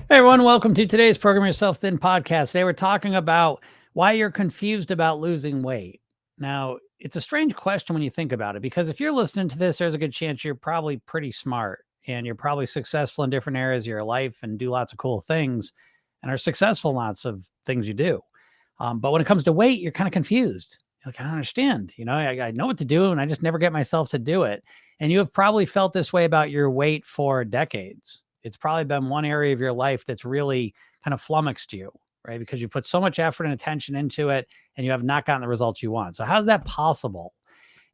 Hey everyone, welcome to today's Program Yourself Thin podcast. Today we're talking about why you're confused about losing weight. Now, it's a strange question when you think about it, because if you're listening to this, there's a good chance you're probably pretty smart and you're probably successful in different areas of your life and do lots of cool things and are successful in lots of things you do. But when it comes to weight, you're kind of confused. You're like, I don't understand. I know what to do and I just never get myself to do it. And you have probably felt this way about your weight for decades. It's probably been one area of your life that's really kind of flummoxed you, right? Because you put so much effort and attention into it and you have not gotten the results you want. So how's that possible?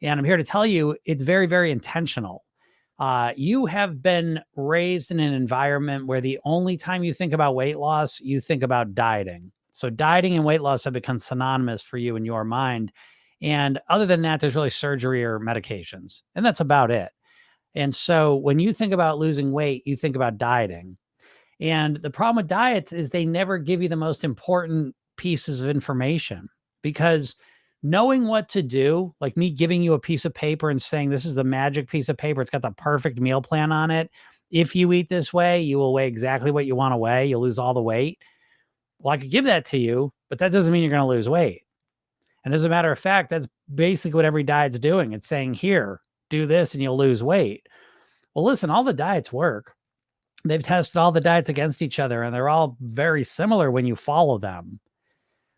And I'm here to tell you it's very, very intentional. You have been raised in an environment where the only time you think about weight loss, you think about dieting. So dieting and weight loss have become synonymous for you in your mind. And other than that, there's really surgery or medications, and that's about it. And so when you think about losing weight, you think about dieting. And the problem with diets is they never give you the most important pieces of information, because knowing what to do, like me giving you a piece of paper and saying, this is the magic piece of paper, it's got the perfect meal plan on it. If you eat this way, you will weigh exactly what you want to weigh. You'll lose all the weight. Well, I could give that to you, but that doesn't mean you're going to lose weight. And as a matter of fact, that's basically what every diet's doing. It's saying, here, do this and you'll lose weight. Well, listen, all the diets work. They've tested all the diets against each other, and they're all very similar when you follow them.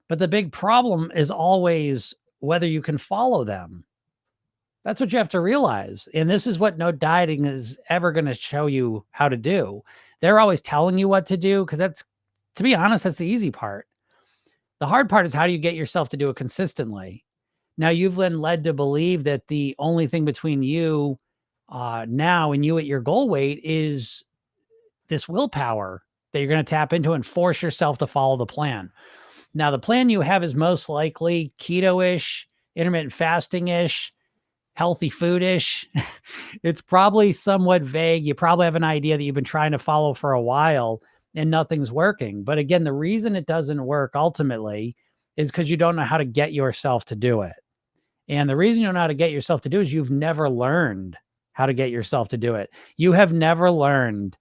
But the big problem is always whether you can follow them. That's what you have to realize. And this is what no dieting is ever going to show you how to do. They're always telling you what to do, because to be honest, that's the easy part. The hard part is, how do you get yourself to do it consistently? Now, you've been led to believe that the only thing between you now and you at your goal weight is this willpower that you're going to tap into and force yourself to follow the plan. Now, the plan you have is most likely keto-ish, intermittent fasting-ish, healthy food-ish. It's probably somewhat vague. You probably have an idea that you've been trying to follow for a while and nothing's working. But again, the reason it doesn't work ultimately is because you don't know how to get yourself to do it. And the reason you don't know how to get yourself to do it is you've never learned how to get yourself to do it. You have never learned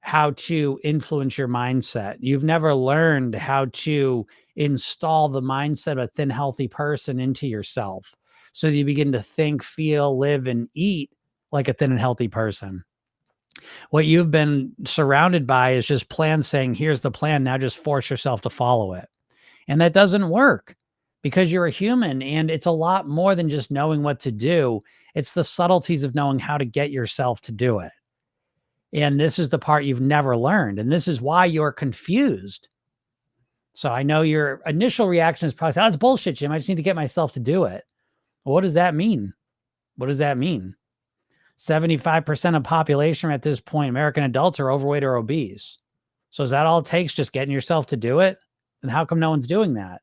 how to influence your mindset. You've never learned how to install the mindset of a thin, healthy person into yourself, so that you begin to think, feel, live, and eat like a thin and healthy person. What you've been surrounded by is just plans saying, here's the plan, now just force yourself to follow it. And that doesn't work, because you're a human, and it's a lot more than just knowing what to do. It's the subtleties of knowing how to get yourself to do it. And this is the part you've never learned. And this is why you're confused. So I know your initial reaction is probably, oh, it's bullshit, Jim. I just need to get myself to do it. Well, what does that mean? What does that mean? 75% of population at this point, American adults, are overweight or obese. So is that all it takes, just getting yourself to do it? And how come no one's doing that?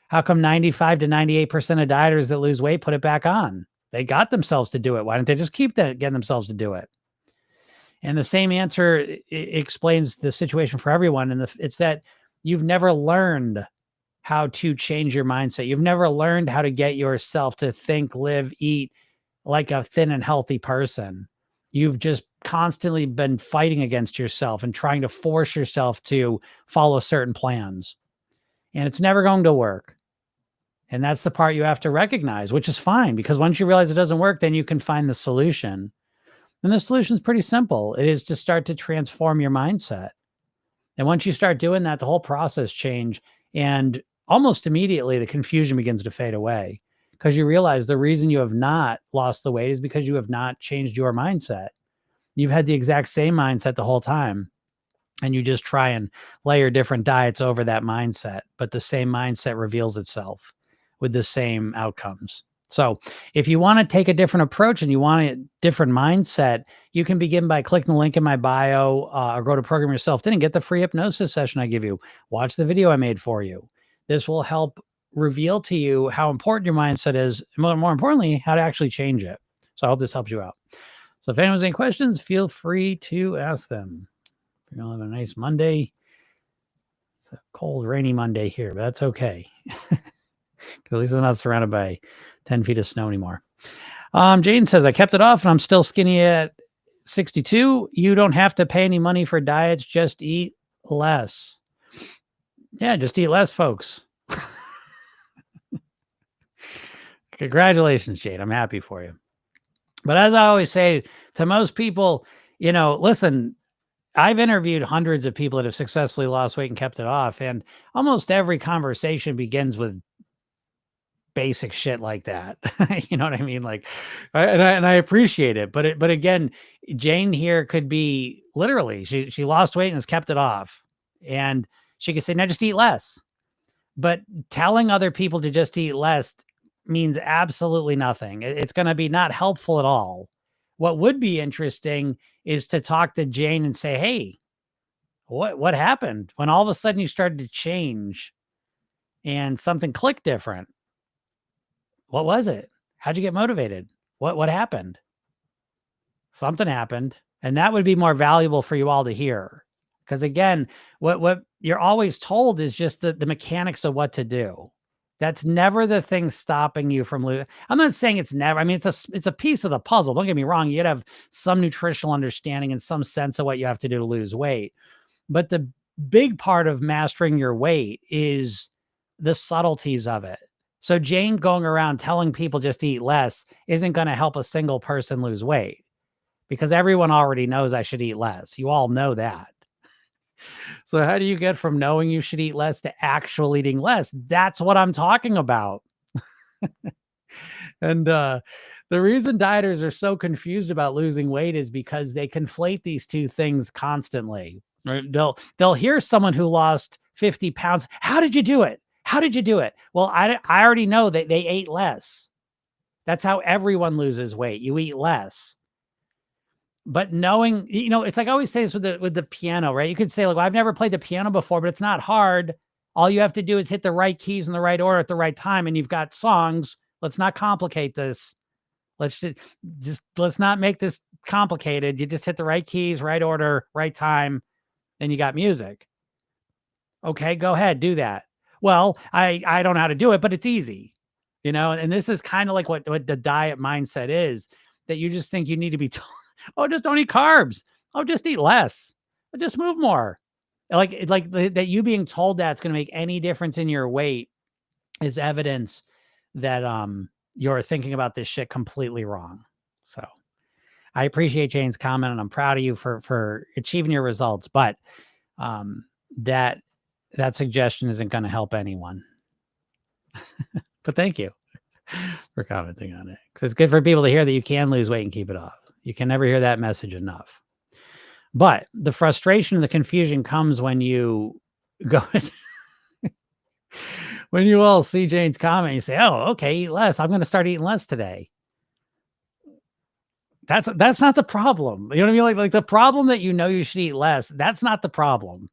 How come 95 to 98% of dieters that lose weight put it back on? They got themselves to do it. Why don't they just keep getting themselves to do it? And the same answer explains the situation for everyone. And it's that you've never learned how to change your mindset. You've never learned how to get yourself to think, live, eat like a thin and healthy person. You've just constantly been fighting against yourself and trying to force yourself to follow certain plans. And it's never going to work. And that's the part you have to recognize, which is fine, because once you realize it doesn't work, then you can find the solution. And the solution is pretty simple. It is to start to transform your mindset. And once you start doing that, the whole process changes. And almost immediately, the confusion begins to fade away, because you realize the reason you have not lost the weight is because you have not changed your mindset. You've had the exact same mindset the whole time. And you just try and layer different diets over that mindset. But the same mindset reveals itself with the same outcomes. So if you want to take a different approach and you want a different mindset, you can begin by clicking the link in my bio, or go to Program Yourself Thin and get the free hypnosis session I give you. Watch the video I made for you. This will help reveal to you how important your mindset is, and more importantly, how to actually change it. So I hope this helps you out. So if anyone has any questions, feel free to ask them. You're going to have a nice Monday. It's a cold, rainy Monday here, but that's okay. At least I'm not surrounded by 10 feet of snow anymore. Jane says, I kept it off and I'm still skinny at 62. You don't have to pay any money for diets. Just eat less. Yeah, just eat less, folks. Congratulations, Jade. I'm happy for you. But as I always say to most people, listen, I've interviewed hundreds of people that have successfully lost weight and kept it off. And almost every conversation begins with basic shit like that. You know what I mean? Like, and I appreciate it. But again, Jane here could be literally, she lost weight and has kept it off. And she could say, now just eat less. But telling other people to just eat less means absolutely nothing. It's going to be not helpful at all. What would be interesting is to talk to Jane and say, hey, what happened when all of a sudden you started to change and something clicked different? What was it? How'd you get motivated? What happened? Something happened. And that would be more valuable for you all to hear. Because again, what you're always told is just the mechanics of what to do. That's never the thing stopping you from losing. I'm not saying it's never. I mean, it's a piece of the puzzle. Don't get me wrong. You'd have some nutritional understanding and some sense of what you have to do to lose weight. But the big part of mastering your weight is the subtleties of it. So Jane going around telling people just to eat less isn't going to help a single person lose weight, because everyone already knows I should eat less. You all know that. So how do you get from knowing you should eat less to actual eating less? That's what I'm talking about. And the reason dieters are so confused about losing weight is because they conflate these two things constantly. Right? They'll hear someone who lost 50 pounds. How did you do it? How did you do it? Well, I already know that they ate less. That's how everyone loses weight. You eat less. But knowing, it's like I always say this with the piano, right? You could say, like, well, I've never played the piano before, but it's not hard. All you have to do is hit the right keys in the right order at the right time, and you've got songs. Let's not complicate this. Let's not make this complicated. You just hit the right keys, right order, right time, and you got music. Okay, go ahead, do that. Well, I don't know how to do it, but it's easy, and this is kind of like what the diet mindset is, that you just think you need to be told, oh, just don't eat carbs. Oh, just eat less. Just move more. That you being told that's going to make any difference in your weight is evidence that you're thinking about this shit completely wrong. So I appreciate Jane's comment, and I'm proud of you for achieving your results, but that suggestion isn't going to help anyone. But thank you for commenting on it, because it's good for people to hear that you can lose weight and keep it off. You can never hear that message enough. But the frustration and the confusion comes when you go when you all see Jane's comment, you say, oh, okay, eat less. I'm going to start eating less today. That's not the problem. You know what I mean? Like the problem that you should eat less, that's not the problem.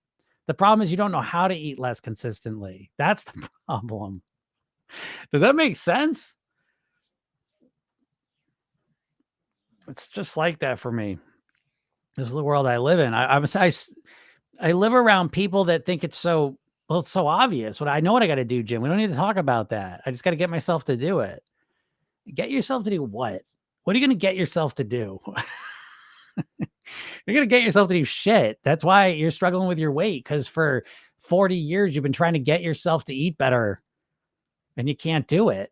The problem is you don't know how to eat less consistently. That's the problem. Does that make sense? It's just like that for me. This is the world I live in. I live around people that think it's so obvious. I know what I got to do, Jim. We don't need to talk about that. I just got to get myself to do it. Get yourself to do what? What are you going to get yourself to do? You're going to get yourself to do shit. That's why you're struggling with your weight, because for 40 years, you've been trying to get yourself to eat better and you can't do it.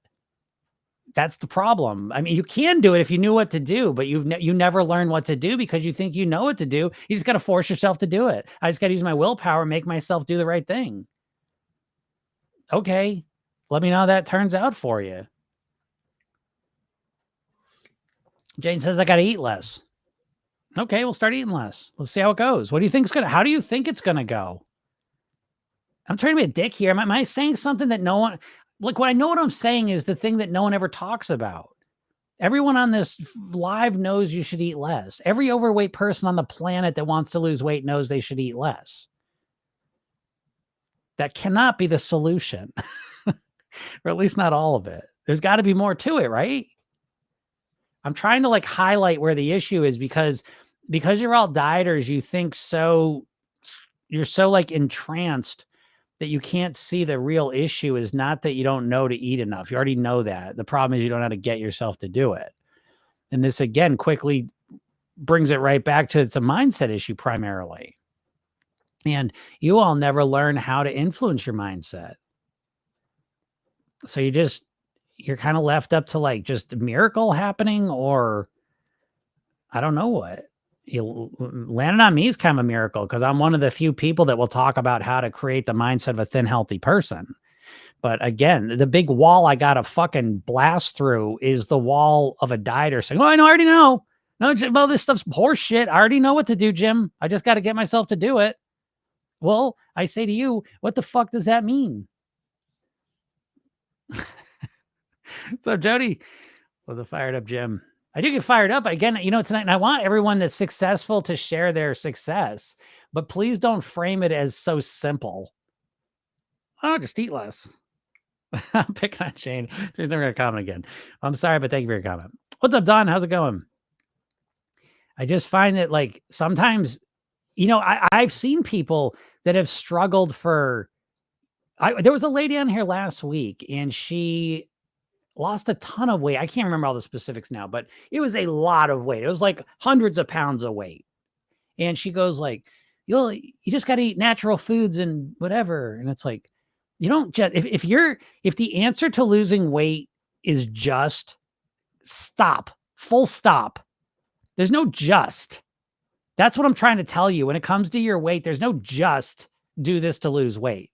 That's the problem. I mean, you can do it if you knew what to do, but you never learn what to do because you think you know what to do. You just got to force yourself to do it. I just got to use my willpower and make myself do the right thing. Okay. Let me know how that turns out for you. Jane says, I got to eat less. Okay, we'll start eating less. Let's see how it goes. How do you think it's going to go? I'm trying to be a dick here. Am I saying something that no one, like, what I know what I'm saying is the thing that no one ever talks about. Everyone on this live knows you should eat less. Every overweight person on the planet that wants to lose weight knows they should eat less. That cannot be the solution, or at least not all of it. There's got to be more to it, right? I'm trying to highlight where the issue is, because you're all dieters, you think you're so entranced that you can't see the real issue is not that you don't know to eat enough. You already know that. The problem is you don't know how to get yourself to do it. And this, again, quickly brings it right back to it's a mindset issue primarily. And you will never learn how to influence your mindset. So you're kind of left up to like just a miracle happening, or I don't know what. You landed on me is kind of a miracle because I'm one of the few people that will talk about how to create the mindset of a thin, healthy person. But again, the big wall I got to fucking blast through is the wall of a dieter saying, "Well, I know, I already know. No, well, this stuff's horse shit. I already know what to do, Jim. I just got to get myself to do it." Well, I say to you, what the fuck does that mean? So, Jody, well, the fired up Jim. I do get fired up again, tonight, and I want everyone that's successful to share their success, but please don't frame it as so simple. Oh, just eat less. I'm picking on Shane. She's never going to comment again. I'm sorry, but thank you for your comment. What's up, Don? How's it going? I just find that like sometimes, I've seen people that have struggled there was a lady on here last week and she lost a ton of weight. I can't remember all the specifics now, but it was a lot of weight. It was like hundreds of pounds of weight. And she goes like, you just got to eat natural foods and whatever. And it's like, you don't just, if the answer to losing weight is just stop, full stop, there's no just. That's what I'm trying to tell you. When it comes to your weight, there's no just do this to lose weight.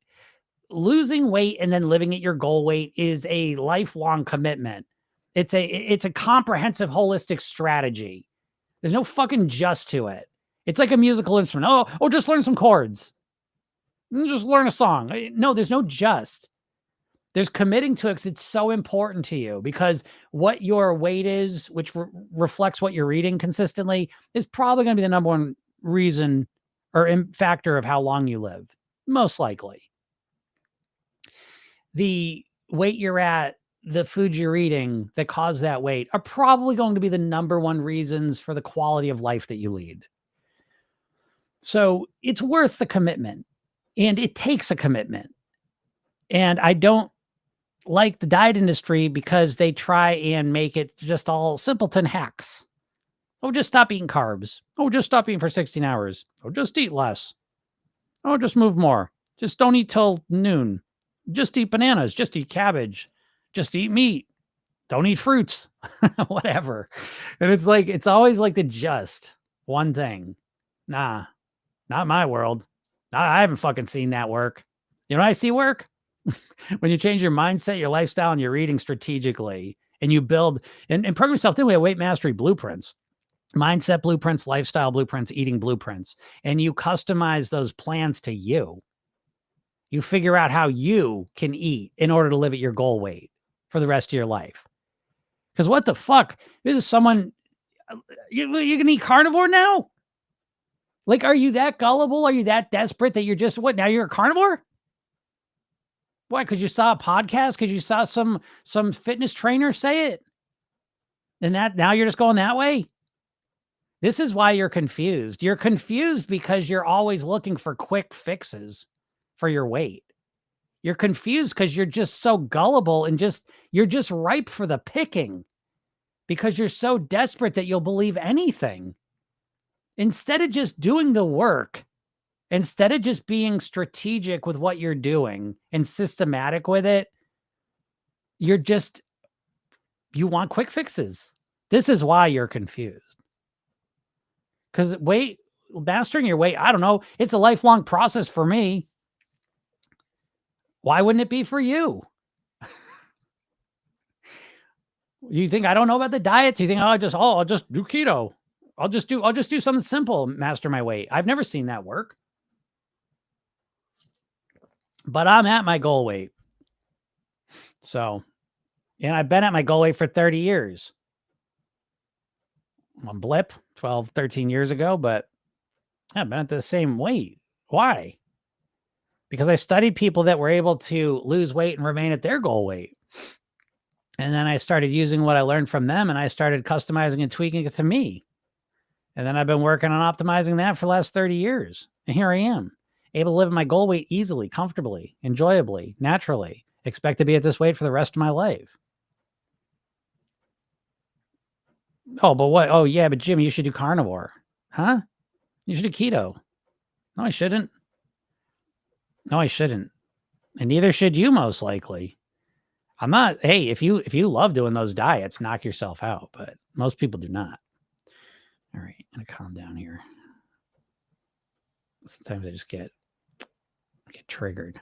Losing weight and then living at your goal weight is a lifelong commitment. It's a comprehensive, holistic strategy. There's no fucking just to it. It's like a musical instrument. Oh, just learn some chords. Just learn a song. No, there's no just. There's committing to it because it's so important to you, because what your weight is, which reflects what you're eating consistently, is probably going to be the number one reason or factor of how long you live, most likely. The weight you're at, the foods you're eating that cause that weight are probably going to be the number one reasons for the quality of life that you lead. So it's worth the commitment, and it takes a commitment. And I don't like the diet industry because they try and make it just all simpleton hacks. Oh, just stop eating carbs. Oh, just stop eating for 16 hours. Oh, just eat less. Oh, just move more. Just don't eat till noon. Just eat bananas. Just eat cabbage. Just eat meat. Don't eat fruits. Whatever. And it's like, it's always like the just one thing. Nah, not my world. I haven't fucking seen that work. You know what I see work? When you change your mindset, your lifestyle, and you're eating strategically, and you build and program yourself. Then we have weight mastery blueprints, mindset blueprints, lifestyle blueprints, eating blueprints, and you customize those plans to you. You figure out how you can eat in order to live at your goal weight for the rest of your life. Because what the fuck? This is someone, you can eat carnivore now? Like, are you that gullible? Are you that desperate that you're just, what, now you're a carnivore? Why? Because you saw a podcast? Because you saw some fitness trainer say it? And that now you're just going that way? This is why you're confused. You're confused because you're always looking for quick fixes for your weight. You're confused because you're just so gullible and you're just ripe for the picking because you're so desperate that you'll believe anything. Instead of just doing the work, instead of just being strategic with what you're doing and systematic with it, you want quick fixes. This is why you're confused. Because mastering your weight, I don't know, it's a lifelong process for me. Why wouldn't it be for you? You think I don't know about the diets? You think I'll just do keto. I'll just do something simple, master my weight. I've never seen that work. But I'm at my goal weight. So, and I've been at my goal weight for 30 years. On blip 12, 13 years ago, but I've been at the same weight. Why? Because I studied people that were able to lose weight and remain at their goal weight. And then I started using what I learned from them, and I started customizing and tweaking it to me. And then I've been working on optimizing that for the last 30 years. And here I am, able to live at my goal weight easily, comfortably, enjoyably, naturally. Expect to be at this weight for the rest of my life. Oh, but what? Oh, yeah, but Jim, you should do carnivore. Huh? You should do keto. No, I shouldn't. No, I shouldn't. And neither should you, most likely. I'm not, hey, if you love doing those diets, knock yourself out, but most people do not. All right, I'm gonna calm down here. Sometimes I just get triggered.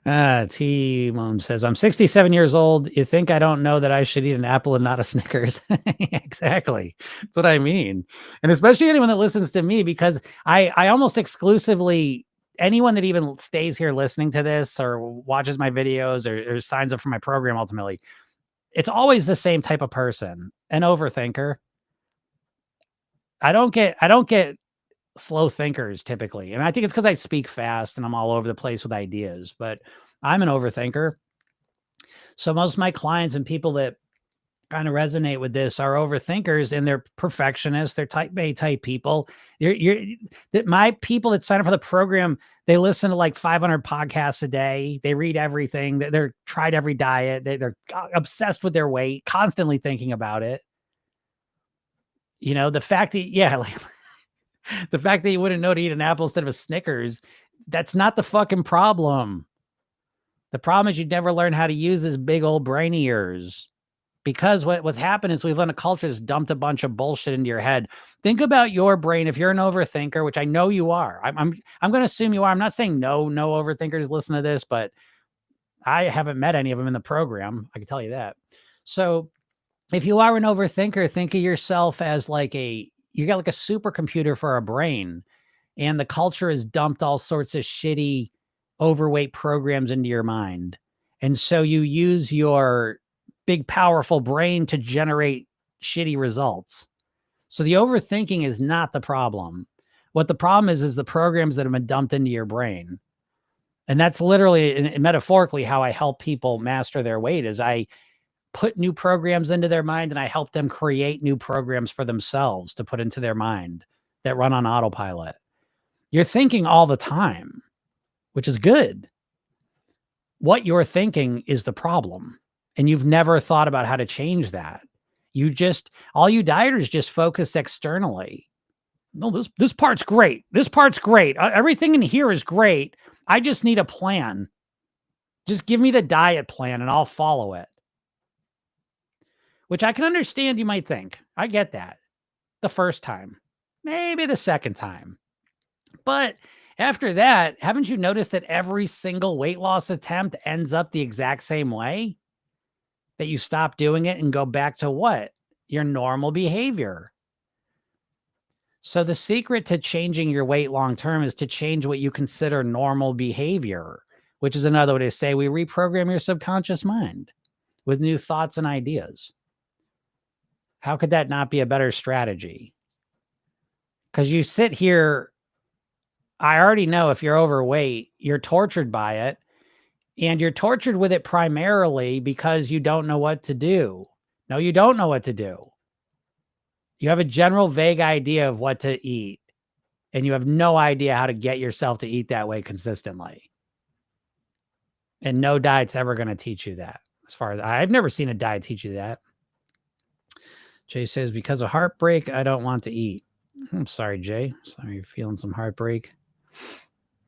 T-Moan says, I'm 67 years old. You think I don't know that I should eat an apple and not a Snickers? Exactly. That's what I mean. And especially anyone that listens to me, because I almost exclusively, anyone that even stays here listening to this or watches my videos or signs up for my program, ultimately, it's always the same type of person, an overthinker. I don't get slow thinkers typically. And I think it's because I speak fast and I'm all over the place with ideas, but I'm an overthinker. So most of my clients and people that kind of resonate with this are overthinkers, and they're perfectionists. They're type A type people. That my people that sign up for the program, they listen to like 500 podcasts a day. They read everything. They're tried every diet. They're obsessed with their weight, constantly thinking about it. You know, the fact that, yeah, like, the fact that you wouldn't know to eat an apple instead of a Snickers, that's not the fucking problem. The problem is you'd never learn how to use this big old brain of yours. Because what's happened is we've let a culture that's dumped a bunch of bullshit into your head. Think about your brain. If you're an overthinker, which I know you are, I'm going to assume you are. I'm not saying no overthinkers listen to this, but I haven't met any of them in the program. I can tell you that. So if you are an overthinker, think of yourself as like you got like a supercomputer for a brain, and the culture has dumped all sorts of shitty, overweight programs into your mind. And so you use your big, powerful brain to generate shitty results. So the overthinking is not the problem. What the problem is the programs that have been dumped into your brain. And that's literally and metaphorically how I help people master their weight is I put new programs into their mind and I help them create new programs for themselves to put into their mind that run on autopilot. You're thinking all the time, which is good. What you're thinking is the problem. And you've never thought about how to change that. All you dieters just focus externally. No, this part's great. This part's great. Everything in here is great. I just need a plan. Just give me the diet plan and I'll follow it. Which I can understand you might think. I get that. The first time. Maybe the second time. But after that, haven't you noticed that every single weight loss attempt ends up the exact same way? That you stop doing it and go back to what? Your normal behavior. So the secret to changing your weight long-term is to change what you consider normal behavior, which is another way to say we reprogram your subconscious mind with new thoughts and ideas. How could that not be a better strategy? Because you sit here, I already know if you're overweight, you're tortured by it. And you're tortured with it primarily because you don't know what to do. No, you don't know what to do. You have a general vague idea of what to eat, and you have no idea how to get yourself to eat that way consistently. And no diet's ever going to teach you that. As far as I've never seen a diet teach you that. Jay says, because of heartbreak, I don't want to eat. I'm sorry, Jay. Sorry you're feeling some heartbreak.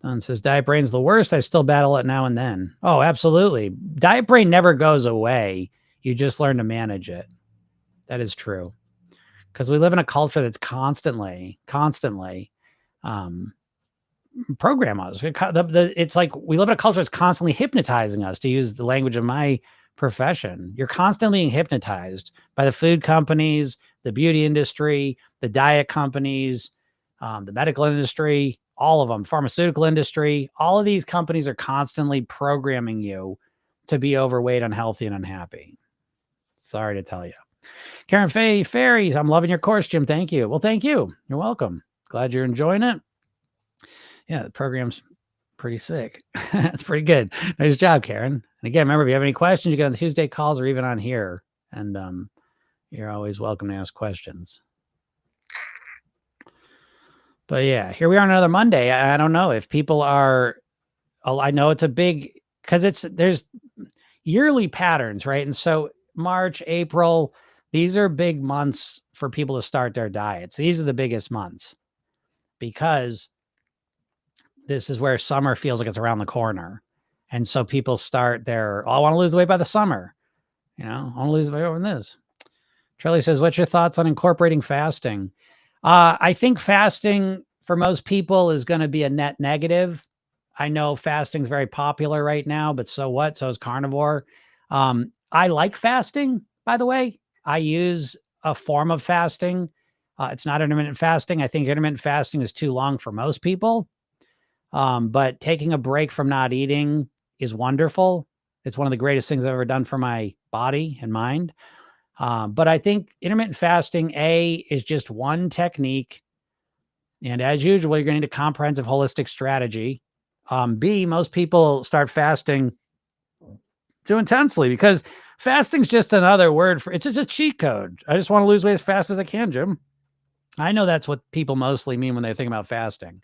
Don says, diet brain's the worst. I still battle it now and then. Oh, absolutely. Diet brain never goes away. You just learn to manage it. That is true. Because we live in a culture that's constantly program us. It's like we live in a culture that's constantly hypnotizing us, to use the language of my profession. You're constantly being hypnotized by the food companies, the beauty industry, the diet companies, the medical industry, all of them, pharmaceutical industry. All of these companies are constantly programming you to be overweight, unhealthy, and unhappy. Sorry to tell you. Karen Faye Fairies, I'm loving your course, Jim. Thank you. Well, thank you. You're welcome. Glad you're enjoying it. Yeah, the program's pretty sick. That's pretty good. Nice job, Karen. And again, remember, if you have any questions, you get on the Tuesday calls or even on here. And you're always welcome to ask questions. But yeah, here we are on another Monday. I don't know if people are, I know it's a big, because there's yearly patterns, right? And so March, April, these are big months for people to start their diets. These are the biggest months. because this is where summer feels like it's around the corner. And so people start their, oh, I want to lose the weight by the summer. I want to lose the weight over this. Charlie says, what's your thoughts on incorporating fasting? I think fasting for most people is going to be a net negative. I know fasting is very popular right now, but so what? So is carnivore. I like fasting, by the way. I use a form of fasting. It's not intermittent fasting. I think intermittent fasting is too long for most people. But taking a break from not eating is wonderful. It's one of the greatest things I've ever done for my body and mind. But I think intermittent fasting, is just one technique. And as usual, you're going to need a comprehensive holistic strategy. B, most people start fasting too intensely because fasting's just another word for, it's just a cheat code. I just want to lose weight as fast as I can, Jim. I know that's what people mostly mean when they think about fasting.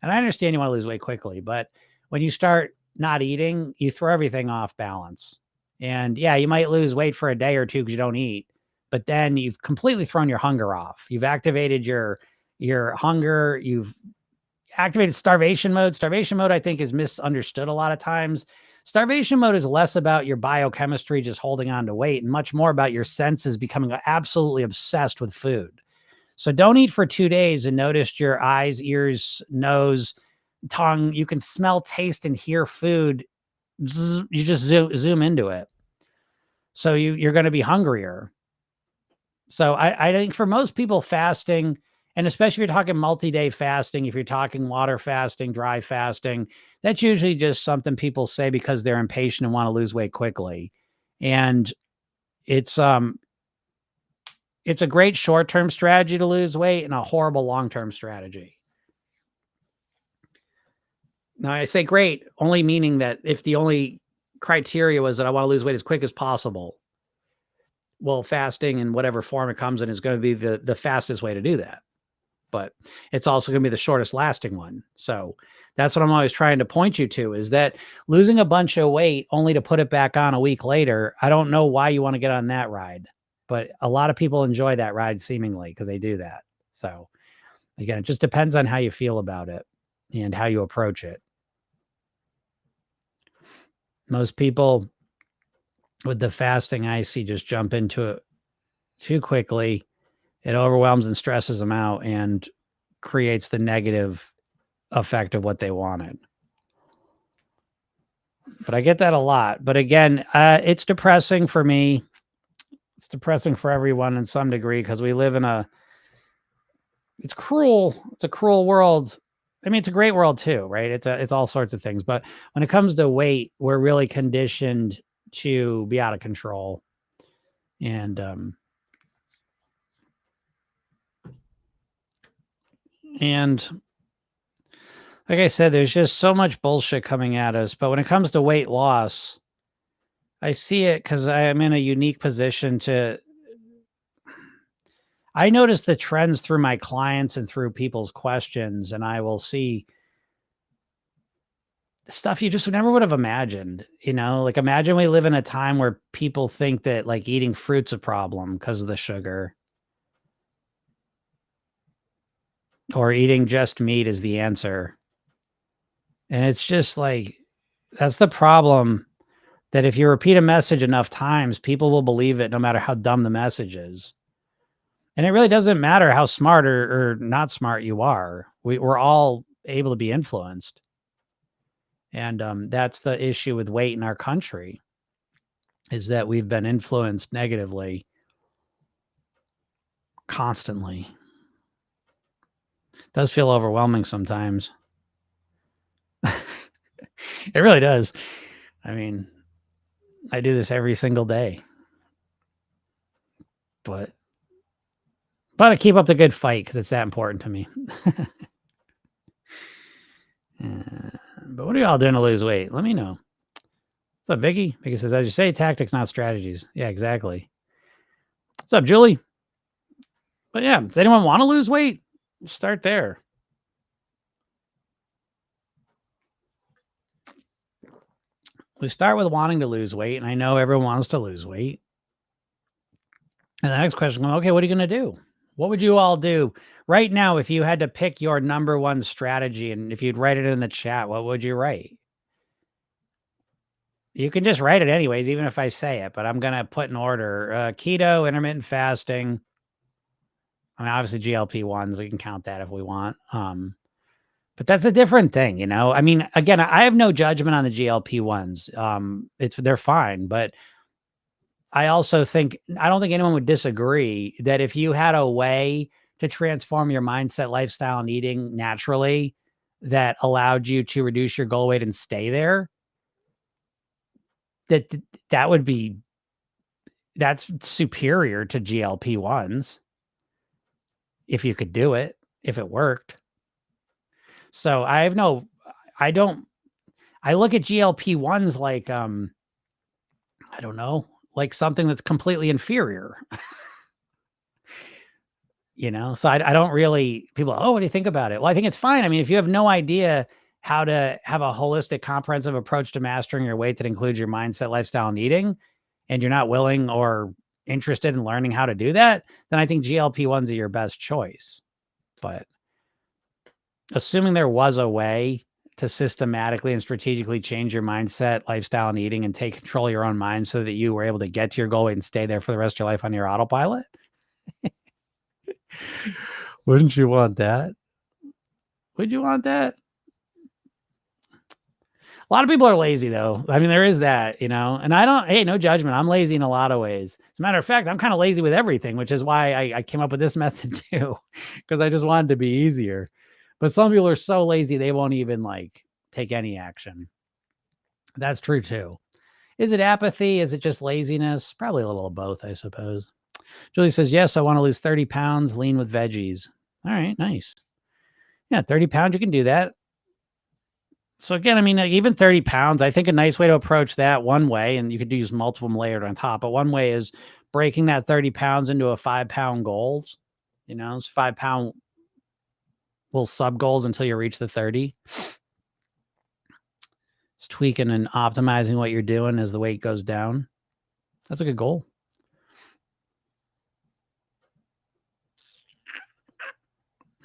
And I understand you want to lose weight quickly, but when you start not eating, you throw everything off balance. And yeah, you might lose weight for a day or two because you don't eat, but then you've completely thrown your hunger off. You've activated your hunger. You've activated starvation mode. Starvation mode, I think, is misunderstood a lot of times. Starvation mode is less about your biochemistry just holding on to weight and much more about your senses becoming absolutely obsessed with food. So don't eat for 2 days and notice your eyes, ears, nose, tongue. You can smell, taste, and hear food. You just zoom into it. So you're going to be hungrier. So I think for most people, fasting, and especially if you're talking multi-day fasting, if you're talking water fasting, dry fasting, that's usually just something people say because they're impatient and want to lose weight quickly. And it's a great short-term strategy to lose weight and a horrible long-term strategy. Now, I say great, only meaning that if the only criteria was that I want to lose weight as quick as possible, well, fasting in whatever form it comes in is going to be the fastest way to do that. But it's also going to be the shortest lasting one. So that's what I'm always trying to point you to, is that losing a bunch of weight only to put it back on a week later, I don't know why you want to get on that ride, but a lot of people enjoy that ride seemingly because they do that. So again, it just depends on how you feel about it and how you approach it. Most people with the fasting I see just jump into it too quickly. It overwhelms and stresses them out and creates the negative effect of what they wanted. But I get that a lot. But again, it's depressing for me. It's depressing for everyone in some degree because we live in it's cruel. It's a cruel world. I mean, it's a great world too, right? It's all sorts of things. But when it comes to weight, we're really conditioned to be out of control. And like I said, there's just so much bullshit coming at us. But when it comes to weight loss, I see it because I am in a unique position I notice the trends through my clients and through people's questions, and I will see stuff you just never would have imagined. Like imagine we live in a time where people think that like eating fruit's a problem because of the sugar, or eating just meat is the answer. And it's just like, that's the problem, that if you repeat a message enough times, people will believe it no matter how dumb the message is. And it really doesn't matter how smart or not smart you are. We're all able to be influenced. And that's the issue with weight in our country, is that we've been influenced negatively constantly. It does feel overwhelming sometimes. It really does. I mean, I do this every single day. But I keep up the good fight because it's that important to me. But what are y'all doing to lose weight? Let me know. What's up, Vicky? Vicky says, as you say, tactics, not strategies. Yeah, exactly. What's up, Julie? But yeah, does anyone want to lose weight? Start there. We start with wanting to lose weight, and I know everyone wants to lose weight. And the next question, okay, what are you going to do? What would you all do right now if you had to pick your number one strategy? And if you'd write it in the chat, what would you write? You can just write it anyways, even if I say it, but I'm going to put in order keto, intermittent fasting. I mean, obviously GLP-1s, we can count that if we want. But that's a different thing, you know? I mean, again, I have no judgment on the GLP-1s. They're fine, but I also think I don't think anyone would disagree that if you had a way to transform your mindset, lifestyle, and eating naturally that allowed you to reduce your goal weight and stay there, that would be that's superior to GLP-1s if you could do it, if it worked. So I look at GLP-1s like I don't know, like something that's completely inferior. You know, so I don't really people, oh, what do you think about it? Well, I think it's fine. I mean, if you have no idea how to have a holistic, comprehensive approach to mastering your weight that includes your mindset, lifestyle, and eating, and you're not willing or interested in learning how to do that, then I think GLP-1s are your best choice. But assuming there was a way to systematically and strategically change your mindset, lifestyle, and eating and take control of your own mind so that you were able to get to your goal weight and stay there for the rest of your life on your autopilot. Wouldn't you want that? Would you want that? A lot of people are lazy though. I mean, there is that, you know, and hey, no judgment. I'm lazy in a lot of ways. As a matter of fact, I'm kind of lazy with everything, which is why I came up with this method too, because I just wanted to be easier. But some people are so lazy, they won't even like take any action. That's true too. Is it apathy? Is it just laziness? Probably a little of both, I suppose. Julie says, yes, I want to lose 30 pounds, lean with veggies. All right, nice. Yeah, 30 pounds, you can do that. So again, I mean, even 30 pounds, I think a nice way to approach that one way, and you could use multiple layered on top, but one way is breaking that 30 pounds into a 5-pound goals, you know, it's 5-pound little sub goals until you reach the 30. It's tweaking and optimizing what you're doing as the weight goes down. That's a good goal.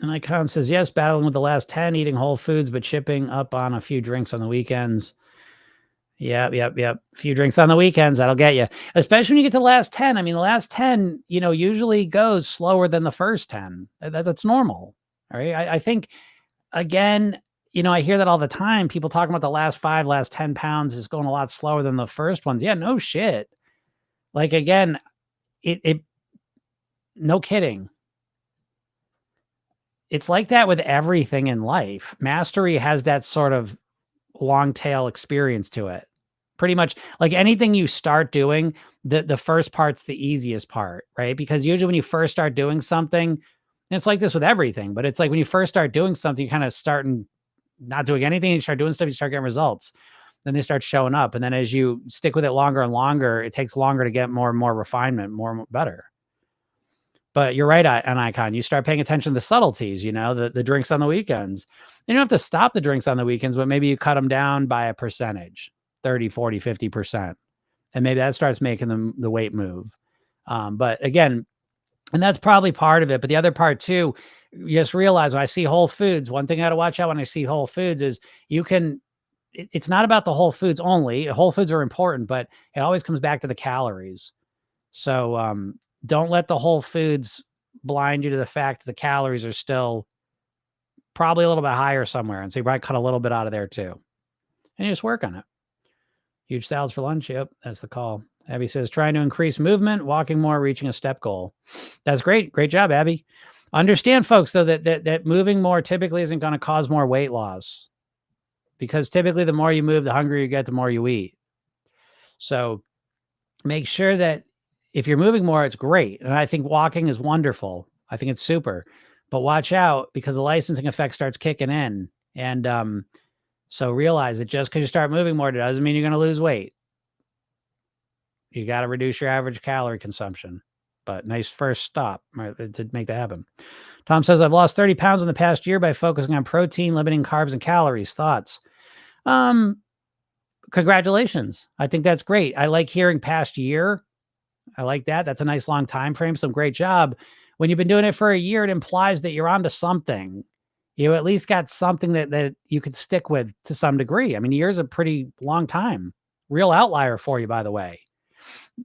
And Icon says, yes, battling with the last 10, eating whole foods, but chipping up on a few drinks on the weekends. Yep. A few drinks on the weekends, that'll get you. Especially when you get to the last 10. I mean, the last 10, you know, usually goes slower than the first 10. That's normal. All right. I think, again, you know, I hear that all the time. People talking about the last 10 pounds is going a lot slower than the first ones. Yeah, no shit. Like, again, it no kidding. It's like that with everything in life. Mastery has that sort of long tail experience to it. Pretty much like anything you start doing, the first part's the easiest part, right? Because usually when you first start doing something, and it's like this with everything, but it's like when you first start doing something, you kind of start not doing anything, you start doing stuff, you start getting results. Then they start showing up. And then as you stick with it longer and longer, it takes longer to get more and more refinement, more and better. But you're right on Icon. You start paying attention to the subtleties, you know, the drinks on the weekends. You don't have to stop the drinks on the weekends, but maybe you cut them down by a percentage, 30, 40, 50%. And maybe that starts making the weight move. But again, and that's probably part of it. But the other part too, you just realize when I see Whole Foods, one thing I got to watch out when I see Whole Foods is it's not about the Whole Foods only. Whole Foods are important, but it always comes back to the calories. So, don't let the Whole Foods blind you to the fact that the calories are still probably a little bit higher somewhere. And so you probably cut a little bit out of there too. And you just work on it. Huge salads for lunch. Yep, that's the call. Abby says, trying to increase movement, walking more, reaching a step goal. That's great. Great job, Abby. Understand, folks, though, that moving more typically isn't going to cause more weight loss. Because typically the more you move, the hungrier you get, the more you eat. So make sure that if you're moving more, it's great. And I think walking is wonderful. I think it's super. But watch out because the licensing effect starts kicking in. And so realize that just because you start moving more, it doesn't mean you're going to lose weight. You got to reduce your average calorie consumption. But nice first stop to make that happen. Tom says, I've lost 30 pounds in the past year by focusing on protein, limiting carbs and calories. Thoughts? Congratulations. I think that's great. I like hearing past year. I like that. That's a nice long time frame. Some great job. When you've been doing it for a year, it implies that you're onto something. You at least got something that you could stick with to some degree. I mean, a year's a pretty long time. Real outlier for you, by the way.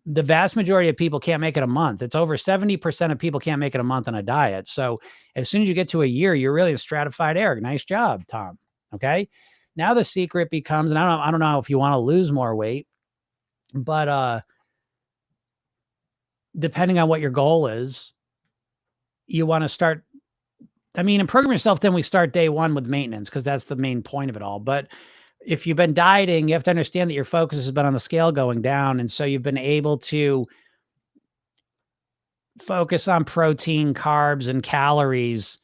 The vast majority of people can't make it a month. It's over 70% of people can't make it a month on a diet. So as soon as you get to a year, you're really in stratified air. Nice job, Tom. Okay. Now the secret becomes, and I don't know if you want to lose more weight, but depending on what your goal is, you want to start. I mean, in Program Yourself, then we start day one with maintenance because that's the main point of it all. But if you've been dieting, you have to understand that your focus has been on the scale going down. And so you've been able to focus on protein, carbs, and calories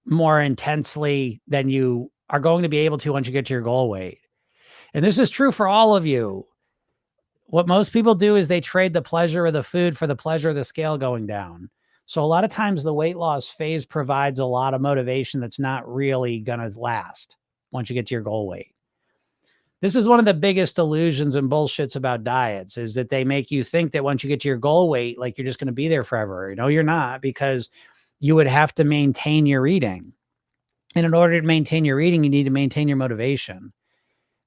more intensely than you are going to be able to once you get to your goal weight. And this is true for all of you. What most people do is they trade the pleasure of the food for the pleasure of the scale going down. So a lot of times the weight loss phase provides a lot of motivation that's not really going to last once you get to your goal weight. This is one of the biggest illusions and bullshits about diets is that they make you think that once you get to your goal weight, like you're just going to be there forever. No, you're not, because you would have to maintain your eating. And in order to maintain your eating, you need to maintain your motivation.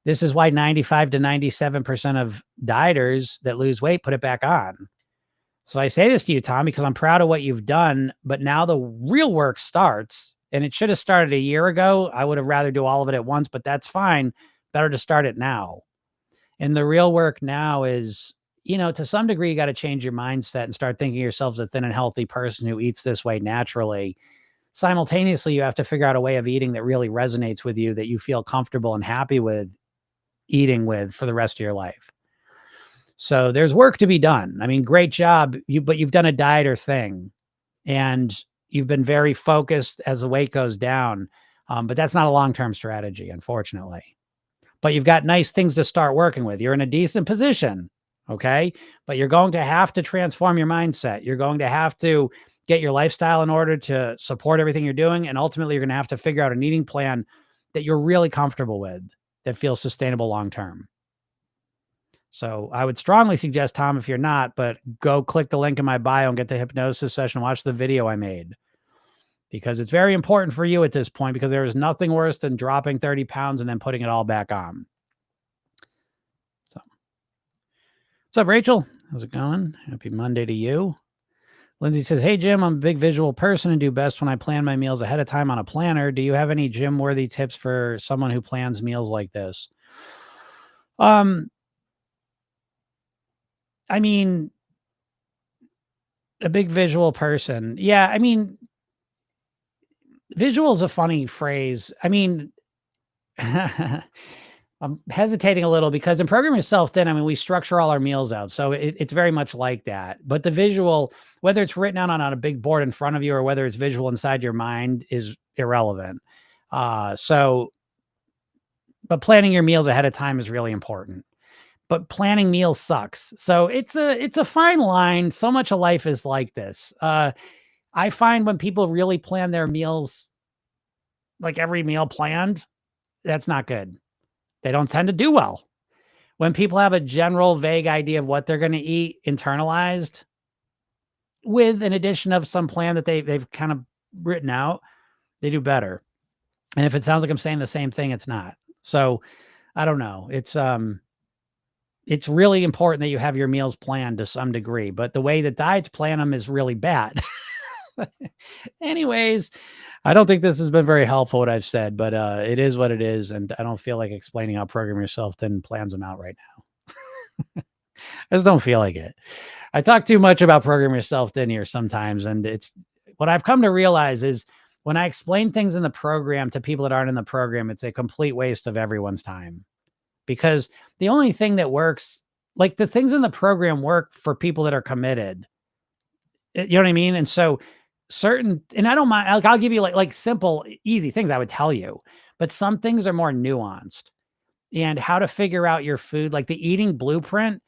This is why 95 to 97% of dieters that lose weight put it back on. So I say this to you, Tom, because I'm proud of what you've done, but now the real work starts, and it should have started a year ago. I would have rather do all of it at once, but that's fine. Better to start it now. And the real work now is, to some degree, you got to change your mindset and start thinking of yourself as a thin and healthy person who eats this way naturally. Simultaneously, you have to figure out a way of eating that really resonates with you, that you feel comfortable and happy with eating with for the rest of your life. So there's work to be done. I mean, great job. But you've done a dieter thing and you've been very focused as the weight goes down. But that's not a long-term strategy, unfortunately. But you've got nice things to start working with. You're in a decent position. Okay. But you're going to have to transform your mindset. You're going to have to get your lifestyle in order to support everything you're doing. And ultimately, you're going to have to figure out an eating plan that you're really comfortable with, that feels sustainable long-term. So I would strongly suggest, Tom, if you're not, but go click the link in my bio and get the hypnosis session, watch the video I made, because it's very important for you at this point, because there is nothing worse than dropping 30 pounds and then putting it all back on. So what's up, Rachel? How's it going? Happy Monday to you. Lindsay says, hey, Jim, I'm a big visual person and do best when I plan my meals ahead of time on a planner. Do you have any gym-worthy tips for someone who plans meals like this? I mean, a big visual person. Yeah, I mean, visual is a funny phrase. I mean, I'm hesitating a little because in Program Yourself Thin, I mean, we structure all our meals out. So it's very much like that. But the visual, whether it's written out on a big board in front of you or whether it's visual inside your mind, is irrelevant. But planning your meals ahead of time is really important. But planning meals sucks. So it's a fine line. So much of life is like this. I find when people really plan their meals, like every meal planned, that's not good. They don't tend to do well. When people have a general vague idea of what they're going to eat internalized with an addition of some plan that they've kind of written out, they do better. And if it sounds like I'm saying the same thing, it's not. So I don't know. It's really important that you have your meals planned to some degree, but the way that diets plan them is really bad. Anyways, I don't think this has been very helpful, what I've said, but it is what it is. And I don't feel like explaining how Program Yourself Thin plans them out right now. I just don't feel like it. I talk too much about Program Yourself Thin here sometimes. And it's what I've come to realize is when I explain things in the program to people that aren't in the program, it's a complete waste of everyone's time. Because the only thing that works, like the things in the program work for people that are committed. You know what I mean? And so and I don't mind, I'll give you like simple, easy things I would tell you, but some things are more nuanced. And how to figure out your food, like the eating blueprint,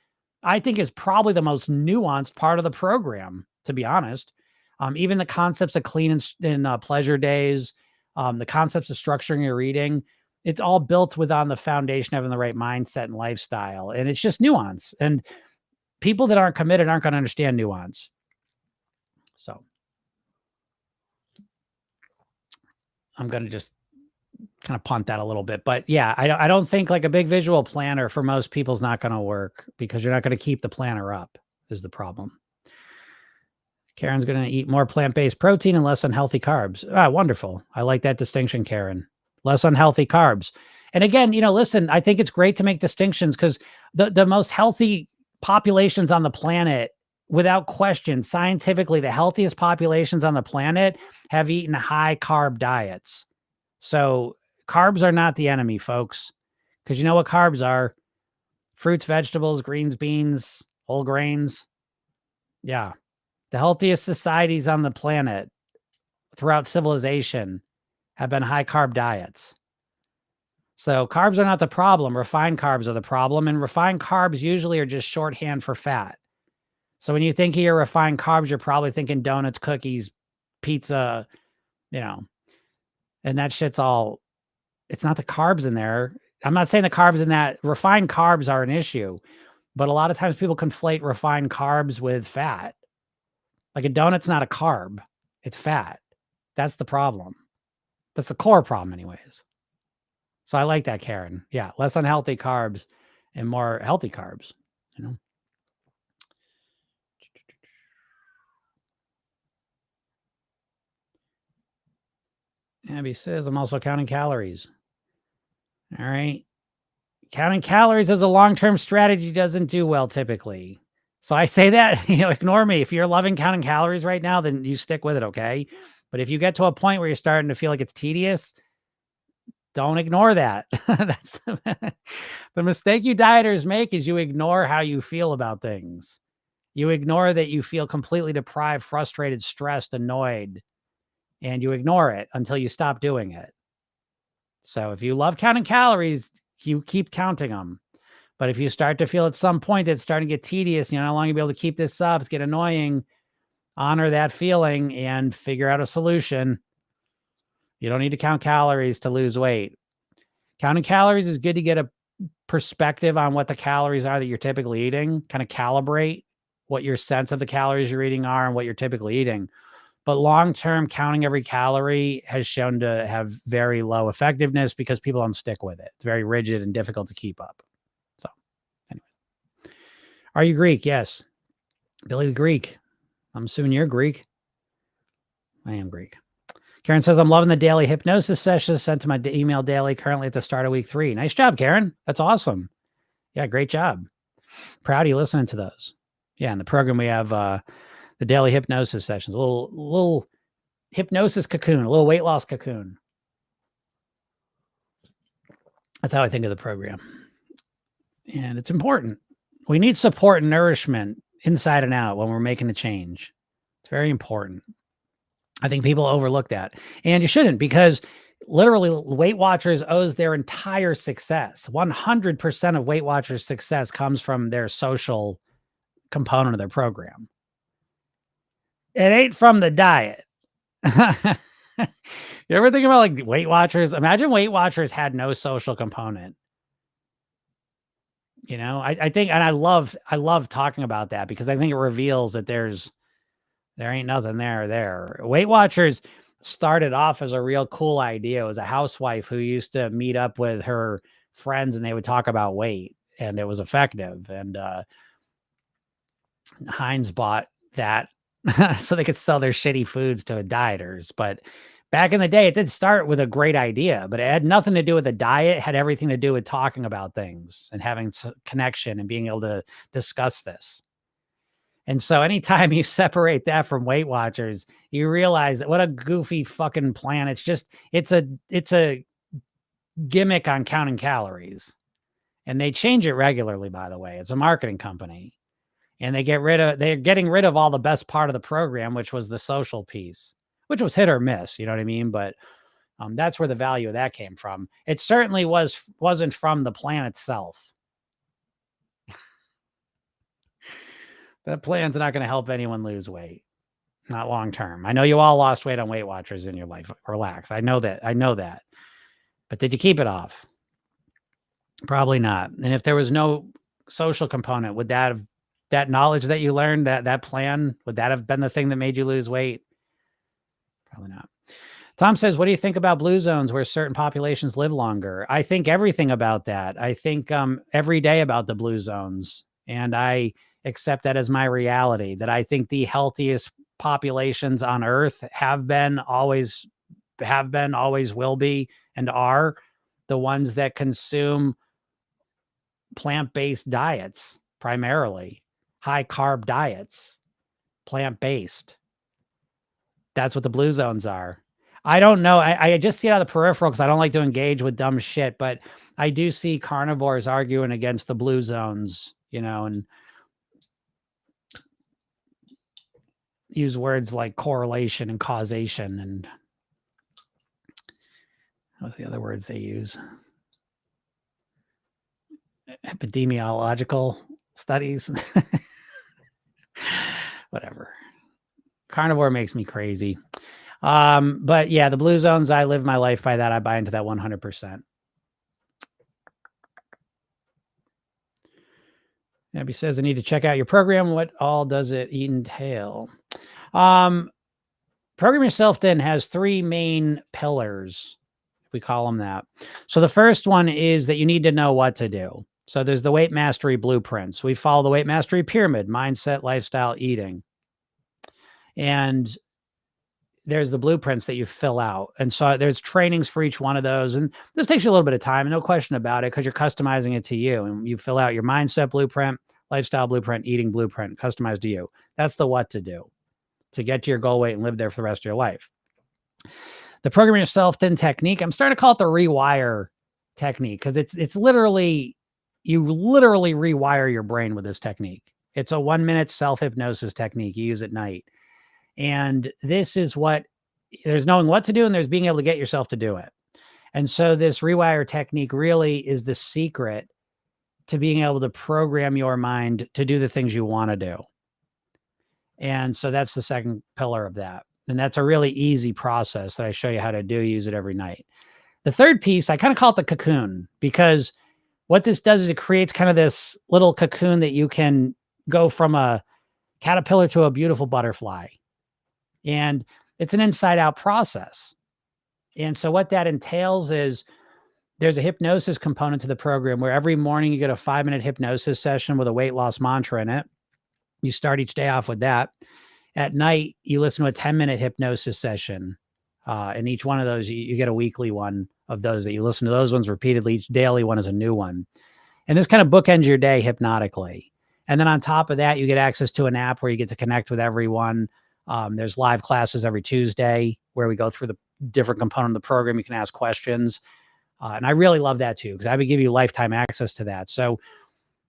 I think is probably the most nuanced part of the program, to be honest. Even the concepts of clean and pleasure days, the concepts of structuring your eating, it's all built on the foundation of having the right mindset and lifestyle. And it's just nuance. And people that aren't committed aren't going to understand nuance. So I'm going to just kind of punt that a little bit. But yeah, I don't think like a big visual planner for most people is not going to work because you're not going to keep the planner up is the problem. Karen's going to eat more plant-based protein and less unhealthy carbs. Ah, wonderful. I like that distinction, Karen. Less unhealthy carbs. And again, listen, I think it's great to make distinctions because the most healthy populations on the planet, without question, scientifically, the healthiest populations on the planet have eaten high carb diets. So carbs are not the enemy, folks, because you know what carbs are? Fruits, vegetables, greens, beans, whole grains. Yeah. The healthiest societies on the planet throughout civilization have been high carb diets. So carbs are not the problem. Refined carbs are the problem. And refined carbs usually are just shorthand for fat. So when you think of your refined carbs, you're probably thinking donuts, cookies, pizza, and that shit's all, it's not the carbs in there. I'm not saying the carbs in that refined carbs are an issue, but a lot of times people conflate refined carbs with fat. Like a donut's not a carb, it's fat. That's the problem. That's the core problem anyways. So I like that, Karen. Yeah, less unhealthy carbs and more healthy carbs, Abby says, I'm also counting calories. All right. Counting calories as a long-term strategy doesn't do well typically. So I say that, ignore me. If you're loving counting calories right now, then you stick with it, okay? But if you get to a point where you're starting to feel like it's tedious, don't ignore that. That's the mistake you dieters make is you ignore how you feel about things. You ignore that you feel completely deprived, frustrated, stressed, annoyed, and you ignore it until you stop doing it. So if you love counting calories, you keep counting them. But if you start to feel at some point that it's starting to get tedious, how long you'll be able to keep this up, it's getting annoying, honor that feeling and figure out a solution. You don't need to count calories to lose weight. Counting calories is good to get a perspective on what the calories are that you're typically eating, kind of calibrate what your sense of the calories you're eating are and what you're typically eating. But long-term, counting every calorie has shown to have very low effectiveness because people don't stick with it. It's very rigid and difficult to keep up. So, anyways. Are you Greek? Yes. Billy the Greek. I'm assuming you're Greek. I am Greek. Karen says, I'm loving the daily hypnosis sessions sent to my email daily, currently at the start of week 3. Nice job, Karen. That's awesome. Yeah, great job. Proud of you listening to those. Yeah, in the program we have the daily hypnosis sessions, a little hypnosis cocoon, a little weight loss cocoon. That's how I think of the program. And it's important. We need support and nourishment inside and out when we're making a change. It's very important. I think people overlook that. And you shouldn't, because literally Weight Watchers owes their entire success. 100% of Weight Watchers' success comes from their social component of their program. It ain't from the diet. You ever think about like Weight Watchers? Imagine Weight Watchers had no social component. I think, and I love talking about that because I think it reveals that there ain't nothing there. Weight Watchers started off as a real cool idea. It was a housewife who used to meet up with her friends and they would talk about weight, and it was effective. And Heinz bought that so they could sell their shitty foods to dieters. But back in the day, it did start with a great idea, but it had nothing to do with the diet. It had everything to do with talking about things and having connection and being able to discuss this. And so anytime you separate that from Weight Watchers, you realize that what a goofy fucking plan. It's a gimmick on counting calories. And they change it regularly, by the way. It's a marketing company. And they're getting rid of all the best part of the program, which was the social piece, which was hit or miss, you know what I mean? But that's where the value of that came from. It certainly wasn't from the plan itself. That plan's not going to help anyone lose weight. Not long term. I know you all lost weight on Weight Watchers in your life. Relax. I know that. But did you keep it off? Probably not. And if there was no social component, would that have that knowledge that you learned, that plan, would that have been the thing that made you lose weight? Probably not. Tom says, what do you think about blue zones where certain populations live longer? I think everything about that. I think every day about the blue zones. And I accept that as my reality, that I think the healthiest populations on Earth have been, always will be, and are the ones that consume plant-based diets, primarily high carb diets, plant-based. That's what the blue zones are. I don't know. I just see it out of the peripheral because I don't like to engage with dumb shit, but I do see carnivores arguing against the blue zones, and use words like correlation and causation and what's the other words they use? Epidemiological studies. Whatever. Carnivore makes me crazy. But yeah, the blue zones, I live my life by that. I buy into that 100%. Abby says, I need to check out your program. What all does it entail? Program Yourself Thin has 3 main pillars, if we call them that. So the first one is that you need to know what to do. So there's the weight mastery blueprints. We follow the weight mastery pyramid: mindset, lifestyle, eating. And there's the blueprints that you fill out. And so there's trainings for each one of those. And this takes you a little bit of time, no question about it, because you're customizing it to you. And you fill out your mindset blueprint, lifestyle blueprint, eating blueprint, customized to you. That's the what to do to get to your goal weight and live there for the rest of your life. The Program Yourself Thin technique, I'm starting to call it the rewire technique, because it's literally, you literally rewire your brain with this technique. It's a 1-minute self-hypnosis technique you use at night. And this is what, there's knowing what to do and there's being able to get yourself to do it. And so this rewire technique really is the secret to being able to program your mind to do the things you want to do. And so that's the second pillar of that. And that's a really easy process that I show you how to do, use it every night. The third piece, I kind of call it the cocoon, because what this does is it creates kind of this little cocoon that you can go from a caterpillar to a beautiful butterfly. And it's an inside out process. And so what that entails is there's a hypnosis component to the program where every morning you get a 5-minute hypnosis session with a weight loss mantra in it. You start each day off with that. At night, you listen to a 10-minute hypnosis session. And each one of those, you get a weekly one of those that you listen to those ones repeatedly. Each daily one is a new one. And this kind of bookends your day hypnotically. And then on top of that, you get access to an app where you get to connect with everyone. There's live classes every Tuesday where we go through the different component of the program. You can ask questions. And I really love that too, because I would give you lifetime access to that. So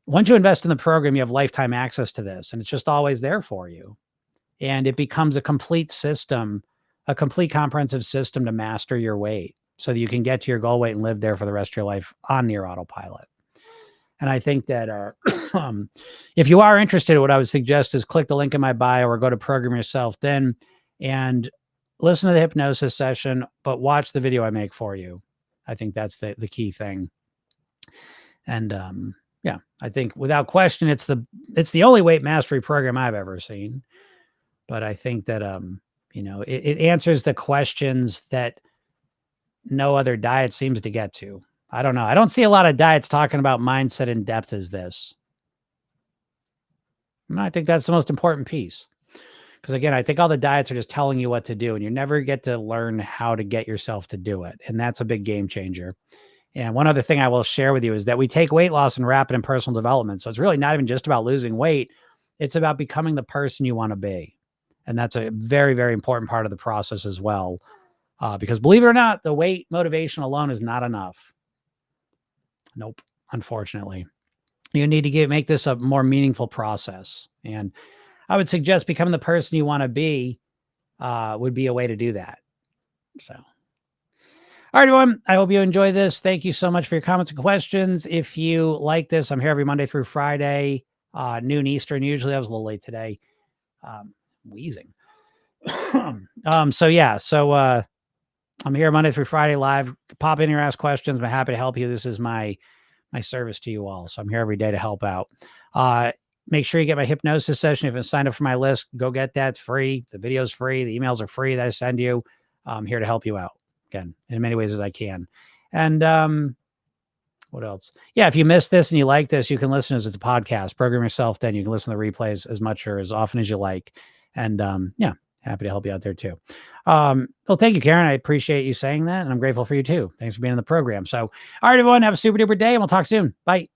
once you invest in the program, you have lifetime access to this, and it's just always there for you. And it becomes a complete system, a complete comprehensive system to master your weight so that you can get to your goal weight and live there for the rest of your life on near autopilot. And I think that if you are interested, what I would suggest is click the link in my bio or go to Program Yourself Thin and listen to the hypnosis session, but watch the video I make for you. I think that's the key thing. And yeah, I think without question, it's the only weight mastery program I've ever seen. But I think that it answers the questions that no other diet seems to get to. I don't know. I don't see a lot of diets talking about mindset in depth as this. And I think that's the most important piece. Because again, I think all the diets are just telling you what to do, and you never get to learn how to get yourself to do it. And that's a big game changer. And one other thing I will share with you is that we take weight loss and wrap it in personal development. So it's really not even just about losing weight. It's about becoming the person you want to be. And that's a very, very important part of the process as well. Because believe it or not, the weight motivation alone is not enough. Nope, unfortunately. You need to make this a more meaningful process. And I would suggest becoming the person you want to be would be a way to do that. So, all right, everyone, I hope you enjoy this. Thank you so much for your comments and questions. If you like this, I'm here every Monday through Friday, noon Eastern. Usually I was a little late today. Wheezing. So I'm here Monday through Friday live. Pop in here, ask questions. I'm happy to help you. This is my service to you all. So I'm here every day to help out. make sure you get my hypnosis session. If you signed up for my list, go get that. It's free. The video's free. The emails are free that I send you. I'm here to help you out again in many ways as I can. And what else? Yeah, if you missed this and you like this, you can listen as it's a podcast. Program yourself, then you can listen to the replays as much or as often as you like. And yeah, happy to help you out there too. Well, thank you, Karen. I appreciate you saying that, and I'm grateful for you too. Thanks for being in the program. So, all right, everyone, have a super duper day, and we'll talk soon. Bye.